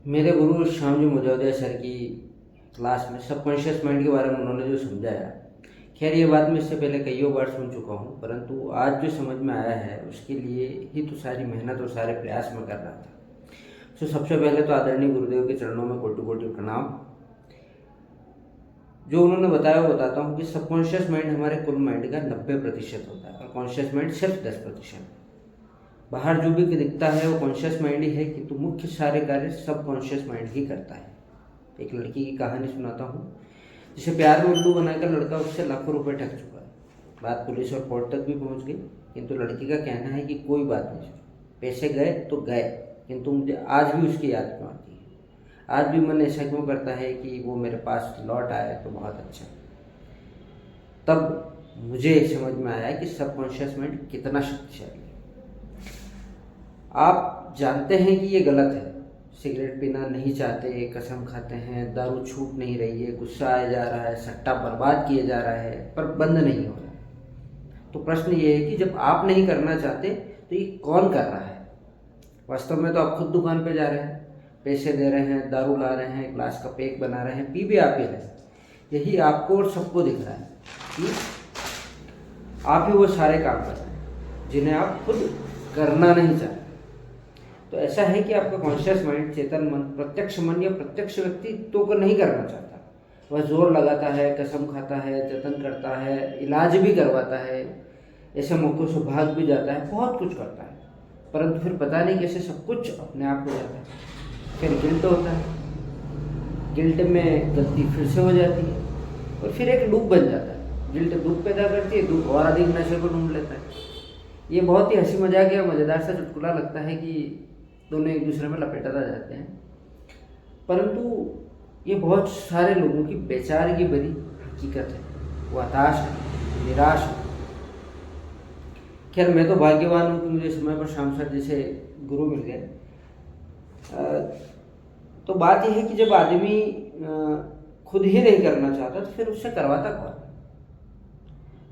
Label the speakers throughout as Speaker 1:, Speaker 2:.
Speaker 1: मेरे गुरु श्यामजी मुजोदिया सर की क्लास में सबकॉन्शियस माइंड के बारे में उन्होंने जो समझाया, खैर ये बात मैं इससे पहले कईयों बार सुन चुका हूँ, परंतु आज जो समझ में आया है उसके लिए ही तो सारी मेहनत और सारे प्रयास मैं कर रहा था। सबसे पहले तो आदरणीय गुरुदेव के चरणों में कोटि कोटि प्रणाम। जो उन्होंने बताया वो बताता हूँ कि सबकॉन्शियस माइंड हमारे कुल माइंड का 90% होता है और कॉन्शियस माइंड सिर्फ 10%। बाहर जो भी दिखता है वो कॉन्शियस माइंड ही है, किंतु मुख्य सारे कार्य सब कॉन्शियस माइंड ही करता है। एक लड़की की कहानी सुनाता हूँ, जिसे प्यार में उल्लू बनाकर लड़का उससे लाखों रुपए ठग चुका है। बात पुलिस और कोर्ट तक भी पहुँच गई, किंतु लड़की का कहना है कि कोई बात नहीं, पैसे गए तो गए, किंतु मुझे आज भी उसकी याद क्यों आती है। आज भी मन ऐसा क्यों करता है कि वो मेरे पास लौट आए तो बहुत अच्छा। तब मुझे समझ में आया कि सबकॉन्शियस माइंड कितना शक्तिशाली है। आप जानते हैं कि ये गलत है, सिगरेट पीना नहीं चाहते, कसम खाते हैं, दारू छूट नहीं रही है, गुस्सा आया जा रहा है, सट्टा बर्बाद किया जा रहा है, पर बंद नहीं हो रहा। तो प्रश्न ये है कि जब आप नहीं करना चाहते तो ये कौन कर रहा है। वास्तव में तो आप खुद दुकान पे जा रहे हैं, पैसे दे रहे हैं, दारू ला रहे हैं, ग्लास का पैक बना रहे हैं, पी भी आप ही रहे हैं। यही आपको और सबको दिख रहा है कि आप ही वो सारे काम कर रहे हैं जिन्हें आप खुद करना नहीं चाहते। तो ऐसा है कि आपका कॉन्शियस माइंड, चेतन मन, प्रत्यक्ष मन या प्रत्यक्ष व्यक्तित्व को नहीं करना चाहता। वह जोर लगाता है, कसम खाता है, जतन करता है, इलाज भी करवाता है, ऐसे मौक़ों से भाग भी जाता है, बहुत कुछ करता है, परंतु फिर पता नहीं कैसे सब कुछ अपने आप हो जाता है। फिर गिल्ट होता है, गिल्ट में गलती फिर से हो जाती है और फिर एक लूप बन जाता है। गिल्ट दुख पैदा करती है, दुख और अधिक नशे को ढूंढ लेता है। ये बहुत ही हंसी मजाक या मज़ेदार सा चुटकुला लगता है कि दोनों एक दूसरे में लपेटा जाते हैं, परंतु ये बहुत सारे लोगों की बेचारगी भरी हकीकत है। वो हताश है, निराश है। खैर मैं तो भाग्यवान हूँ कि मुझे समय पर श्याम सर जैसे गुरु मिल गए। तो बात यह है कि जब आदमी खुद ही नहीं करना चाहता तो फिर उससे करवाता कौन।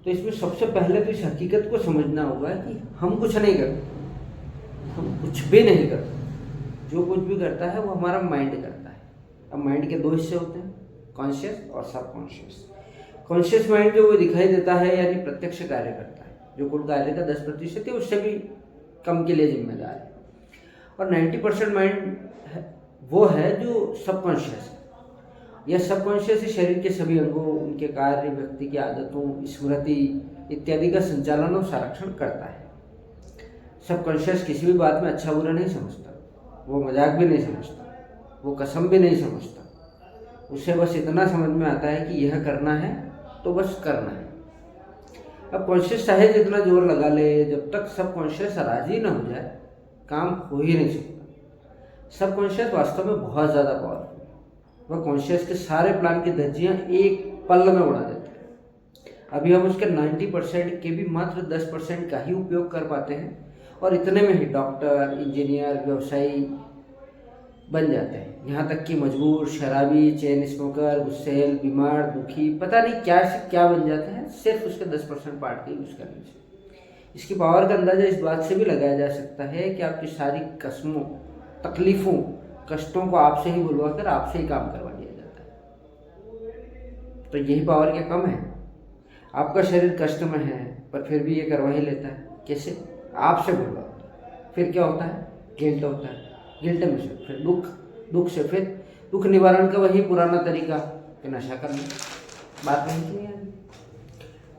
Speaker 1: तो इसमें सबसे पहले तो इस हकीकत को समझना होगा कि हम कुछ नहीं करते, हम कुछ भी नहीं करते। जो कुछ भी करता है वो हमारा माइंड करता है। अब माइंड के दो हिस्से होते हैं, कॉन्शियस और सबकॉन्शियस। कॉन्शियस माइंड जो वो दिखाई देता है यानी प्रत्यक्ष कार्य करता है, जो कुल कार्य का 10% है उससे भी कम के लिए जिम्मेदार है। और 90% माइंड वो है जो सबकॉन्शियस है। यह सबकॉन्शियस शरीर के सभी अंगों, उनके कार्य, व्यक्ति की आदतों, स्मृति इत्यादि का संचालन और संरक्षण करता है। सबकॉन्शियस किसी भी बात में अच्छा बुरा नहीं समझता, वो मजाक भी नहीं समझता, वो कसम भी नहीं समझता। उसे बस इतना समझ में आता है कि यह करना है तो बस करना है। अब कॉन्शियस चाहे जितना जोर लगा ले, जब तक सबकॉन्शियस राजी ना हो जाए काम हो ही नहीं सकता। सबकॉन्शियस वास्तव में बहुत ज़्यादा पावरफुल है। वह कॉन्शियस के सारे प्लान की धज्जियाँ एक पल में उड़ा देता है। अभी हम उसके 90% के भी मात्र 10% का ही उपयोग कर पाते हैं और इतने में ही डॉक्टर, इंजीनियर, व्यवसायी बन जाते हैं। यहाँ तक कि मजबूर, शराबी, चेन स्मोकर, गुस्सेल, बीमार, दुखी, पता नहीं क्या से क्या बन जाते हैं सिर्फ उसके 10% पार्ट के यूज़ करने से। इसकी पावर का अंदाज़ा इस बात से भी लगाया जा सकता है कि आपकी सारी कस्मों, तकलीफ़ों, कष्टों को आपसे ही बुलवा कर आपसे ही काम करवा दिया जाता है। तो यही पावर क्या कम है? आपका शरीर कष्ट में है पर फिर भी ये करवा ही लेता है। कैसे? आपसे बुलवा। फिर क्या होता है? गिल्ट होता है, गिल्ट में से फिर दुख, दुख से फिर दुख निवारण का वही पुराना तरीका कि नशा करना। बात नहीं है।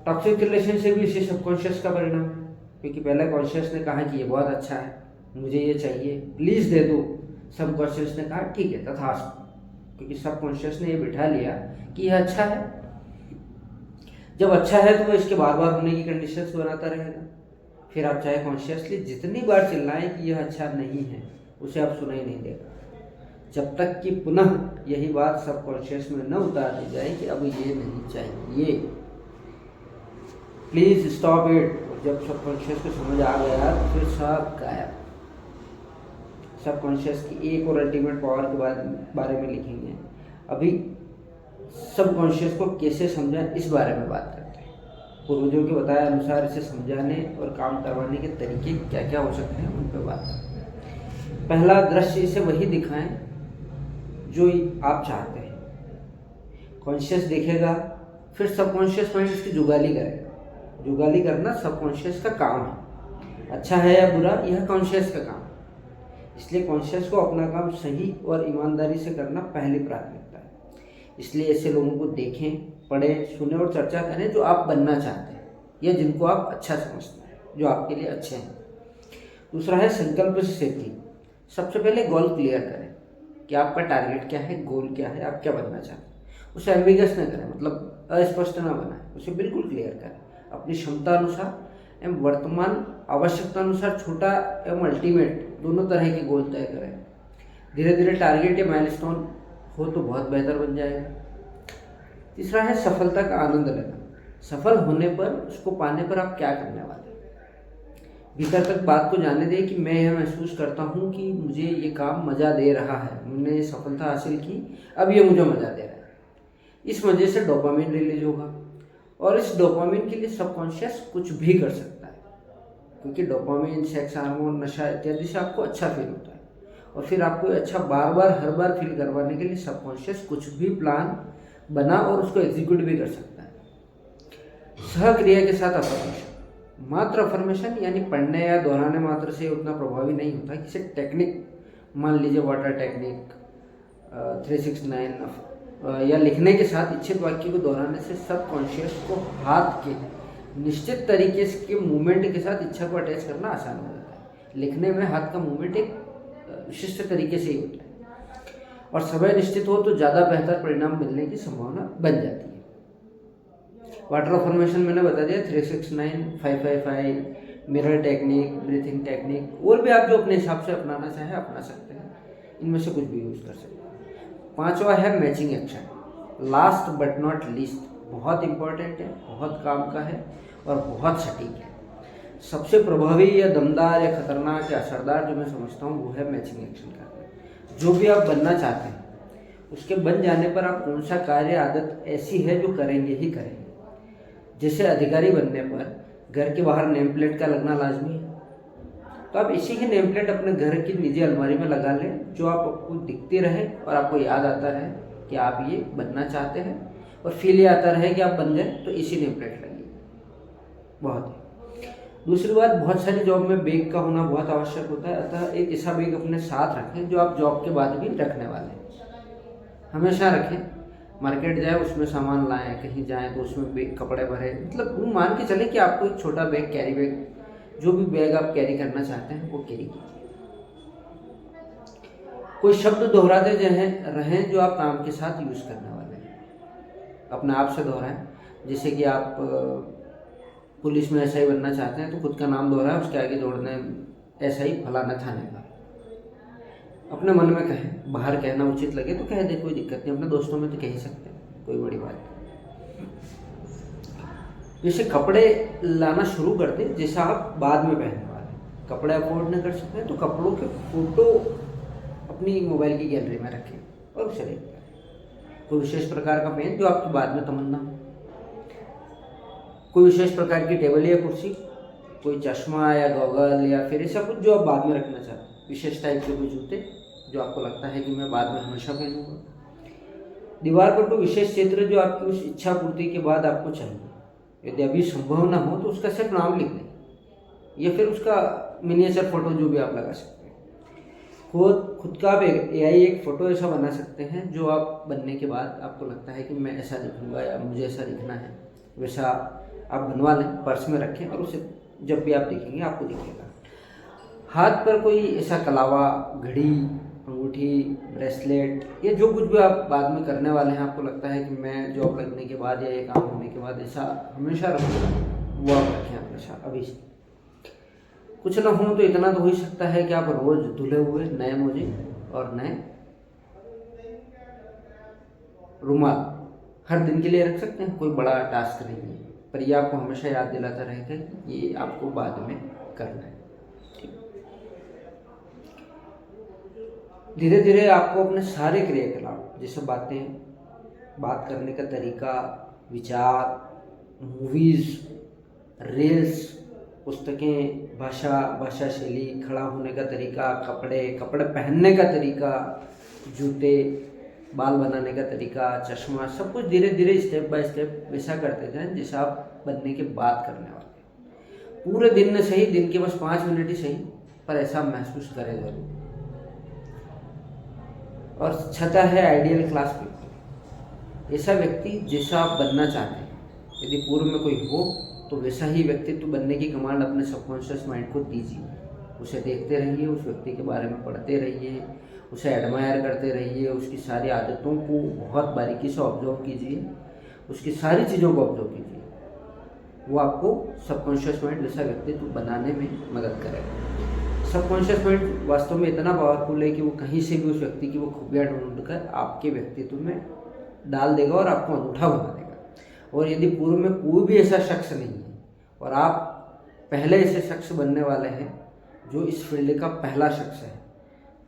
Speaker 1: टॉक्सिक रिलेशनशिप भी इसी सबकॉन्शियस का परिणाम है, क्योंकि पहले कॉन्शियस ने कहा कि ये बहुत अच्छा है, मुझे ये चाहिए, प्लीज़ दे दो। सबकॉन्शियस ने कहा ठीक है तथास्तु, क्योंकि सबकॉन्शियस ने ये बिठा लिया कि यह अच्छा है। जब अच्छा है तो वो इसके बार बार होने की कंडीशंस बनाता रहेगा। फिर आप चाहे कॉन्शियसली जितनी बार चिल्लाएं कि यह अच्छा नहीं है, उसे आप सुना ही नहीं देगा, जब तक कि पुनः यही बात सबकॉन्शियस में न उतार दी जाए कि अब ये नहीं चाहिए, प्लीज़ स्टॉप इट। जब सबकॉन्शियस को समझ आ गया तो फिर सब गायब। सबकॉन्शियस की एक और अल्टीमेट पावर के बारे में लिखेंगे। अभी सबकॉन्शियस को कैसे समझें इस बारे में बात करते हैं। पूर्वजों के बताए अनुसार इसे समझाने और काम करवाने के तरीके क्या क्या हो सकते हैं उन पर बात करते हैं। पहला दृश्य इसे वही दिखाएं जो आप चाहते हैं। कॉन्शियस देखेगा, फिर सबकॉन्शियस माइंड उसकी जुगाली करेगा। जुगाली करना सबकॉन्शियस का काम है। अच्छा है या बुरा, यह कॉन्शियस का काम है। इसलिए कॉन्शियस को अपना काम सही और ईमानदारी से करना पहली प्राथमिकता है। इसलिए ऐसे लोगों को देखें, पढ़ें, सुने और चर्चा करें जो आप बनना चाहते हैं या जिनको आप अच्छा समझते हैं, जो आपके लिए अच्छे हैं। दूसरा है संकल्प से सिद्धि। सबसे पहले गोल क्लियर करें कि आपका टारगेट क्या है, गोल क्या है, आप क्या बनना चाहते हैं। उसे एम्बिगस न करें, मतलब अस्पष्ट ना बनाएं, उसे बिल्कुल क्लियर करें। अपनी क्षमता अनुसार एवं वर्तमान आवश्यकता अनुसार छोटा एवं अल्टीमेट दोनों तरह के गोल तय करें। धीरे धीरे टारगेट या माइलस्टोन हो तो बहुत बेहतर बन जाएगा। तीसरा है सफलता का आनंद लेना। सफल होने पर, उसको पाने पर आप क्या करने वाले हैं। भीतर तक बात को जाने दें कि मैं यह महसूस करता हूँ कि मुझे ये काम मज़ा दे रहा है, मैंने सफलता हासिल की, अब ये मुझे मज़ा दे रहा है। इस वजह से डोपामिन रिलीज होगा और इस डोपामिन के लिए सबकॉन्शियस कुछ भी कर सकता है, क्योंकि डोपामिन, सेक्स हार्मोन, नशा इत्यादि से आपको अच्छा फील होता है। और फिर आपको अच्छा बार बार हर बार फील करवाने के लिए सबकॉन्शियस कुछ भी प्लान बना और उसको एग्जीक्यूट भी कर सकता है। सहक्रिया के साथ अफर्मेशन। मात्र अफर्मेशन यानी पढ़ने या दोहराने मात्र से उतना प्रभावी नहीं होता। किसी टेक्निक, मान लीजिए वाटर टेक्निक, 369 या लिखने के साथ इच्छित वाक्य को दोहराने से सबकॉन्शियस को हाथ के निश्चित तरीके के मूवमेंट के साथ इच्छा को अटैच करना आसान हो जाता है। लिखने में हाथ का मूवमेंट एक विशिष्ट तरीके से ही होता है और समय निश्चित हो तो ज़्यादा बेहतर परिणाम मिलने की संभावना बन जाती है। वाटर अफर्मेशन मैंने बता दिया, 369, 555, मिरर टेक्निक, ब्रीथिंग टेक्निक, और भी आप जो अपने हिसाब से अपनाना चाहें अपना सकते हैं। इनमें से कुछ भी यूज़ कर सकते हैं। पांचवा है matching action. Last but not least, बहुत इंपॉर्टेंट है, बहुत काम का है और बहुत सटीक है। सबसे प्रभावी या दमदार या खतरनाक या असरदार जो मैं समझता हूँ वो है मैचिंग एक्शन करना। जो भी आप बनना चाहते हैं उसके बन जाने पर आप कौन सा कार्य, आदत ऐसी है जो करेंगे ही करेंगे। जैसे अधिकारी बनने पर घर के बाहर नेम प्लेट का लगना लाजमी है, तो आप इसी की नेम प्लेट अपने घर की निजी अलमारी में लगा लें, जो आपको दिखती रहे और आपको याद आता रहे कि आप ये बनना चाहते हैं, और फील ये आता रहे कि आप बन गए, तो इसी नेम प्लेट लगी। बहुत। दूसरी बात, बहुत सारी जॉब में बैग का होना बहुत आवश्यक होता है, अतः एक ऐसा बैग अपने साथ रखें जो आप जॉब के बाद भी रखने वाले हैं। हमेशा रखें। मार्केट जाए उसमें सामान लाएं, कहीं जाएं तो उसमें बैग, कपड़े भरे, मतलब वो मान के चले कि आपको एक छोटा बैग, कैरी बैग, जो भी बैग आप कैरी करना चाहते हैं वो कैरी कीजिए। कोई शब्द दोहराते रहें जो आप काम के साथ यूज़ करने वाले हैं। अपने आप से दोहराएं। जैसे कि आप पुलिस में एसआई बनना चाहते हैं तो खुद का नाम दोहराएं, उसके आगे जोड़ने एसआई फलाना थाने का। अपने मन में कहें, बाहर कहना उचित लगे तो कह दे, कोई दिक्कत नहीं। अपने दोस्तों में तो कह ही सकते हैं, कोई बड़ी बात नहीं। जैसे कपड़े लाना शुरू कर दें जैसा आप बाद में पहनने वाले हैं। कपड़े अफोर्ड न कर सकते हैं तो कपड़ों के फोटो अपनी मोबाइल की गैलरी में रखें और उसे देखते हैं। कोई विशेष प्रकार का पेन जो आपकी बाद में तमन्ना हो, कोई विशेष प्रकार की टेबल या कुर्सी, कोई चश्मा या गॉगल या फिर ऐसा कुछ जो आप बाद में रखना चाहते हैं। विशेष टाइप के कोई जूते जो आपको लगता है कि मैं बाद में हमेशा पहनूंगा। दीवार पर कोई विशेष चित्र जो आपकी उस इच्छा पूर्ति के बाद आपको चाहिए। यदि अभी संभव ना हो तो उसका सिर्फ नाम लिख दें या फिर उसका मिनिएचर फोटो जो भी आप लगा सकते हैं। खुद का आप एआई एक फ़ोटो ऐसा बना सकते हैं जो आप बनने के बाद आपको लगता है कि मैं ऐसा दिखूंगा या मुझे ऐसा दिखना है, वैसा आप बनवा लें, पर्स में रखें और उसे जब भी आप देखेंगे आपको दिखेगा। हाथ पर कोई ऐसा कलावा, घड़ी, अंगूठी, ब्रेसलेट या जो कुछ भी आप बाद में करने वाले हैं, आपको लगता है कि मैं जॉब लगने के बाद या ये काम होने के बाद ऐसा हमेशा रखूँगा, वो आप रखें हमेशा अभी से। कुछ ना हो तो इतना तो हो ही सकता है कि आप रोज़ धुले हुए नए मोजे और नए रुमाल हर दिन के लिए रख सकते हैं। कोई बड़ा टास्क नहीं है, पर ये आपको हमेशा याद दिलाता रहेगा कि ये आपको बाद में करना है। धीरे धीरे आपको अपने सारे क्रियाकलाप, जैसे बात करने का तरीका, विचार, मूवीज़, रील्स, पुस्तकें, भाषा शैली, खड़ा होने का तरीका, कपड़े पहनने का तरीका, जूते, बाल बनाने का तरीका, चश्मा, सब कुछ धीरे धीरे स्टेप बाय स्टेप वैसा करते जाएं जैसा आप बनने के बाद करने वाले हैं। पूरे दिन में सही, दिन के बस 5 मिनट ही सही, पर ऐसा महसूस करें जरूर। और छठा है आइडियल क्लास पीपल। ऐसा व्यक्ति जैसा आप बनना चाहते हैं, यदि पूर्व में कोई हो तो वैसा ही व्यक्तित्व बनने की कमांड अपने सबकॉन्शियस माइंड को दीजिए। उसे देखते रहिए, उस व्यक्ति के बारे में पढ़ते रहिए, उसे एडमायर करते रहिए, उसकी सारी आदतों को बहुत बारीकी से ऑब्जर्व कीजिए, उसकी सारी चीज़ों को ऑब्जर्व कीजिए। वो आपको सबकॉन्शियस माइंड जैसा व्यक्तित्व बनाने में मदद करेगा। सबकॉन्शियस माइंड वास्तव में इतना पावरफुल है कि वो कहीं से भी उस व्यक्ति की वो खूबियाँ ढूंढ कर आपके व्यक्तित्व में डाल देगा और आपको अनूठा बना देगा। और यदि पूर्व में कोई भी ऐसा शख्स नहीं है और आप पहले ऐसे शख्स बनने वाले हैं जो इस फील्ड का पहला शख्स है,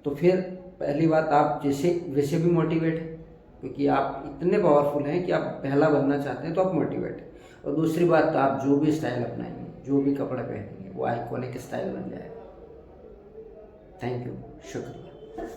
Speaker 1: तो फिर पहली बात आप वैसे भी मोटिवेट हैं, क्योंकि आप इतने पावरफुल हैं कि आप पहला बनना चाहते हैं, तो आप मोटिवेट हैं। और दूसरी बात, आप जो भी स्टाइल अपनाएंगे, जो भी कपड़े पहनेंगे, वो आइकॉनिक स्टाइल बन जाएगा। थैंक यू, शुक्रिया।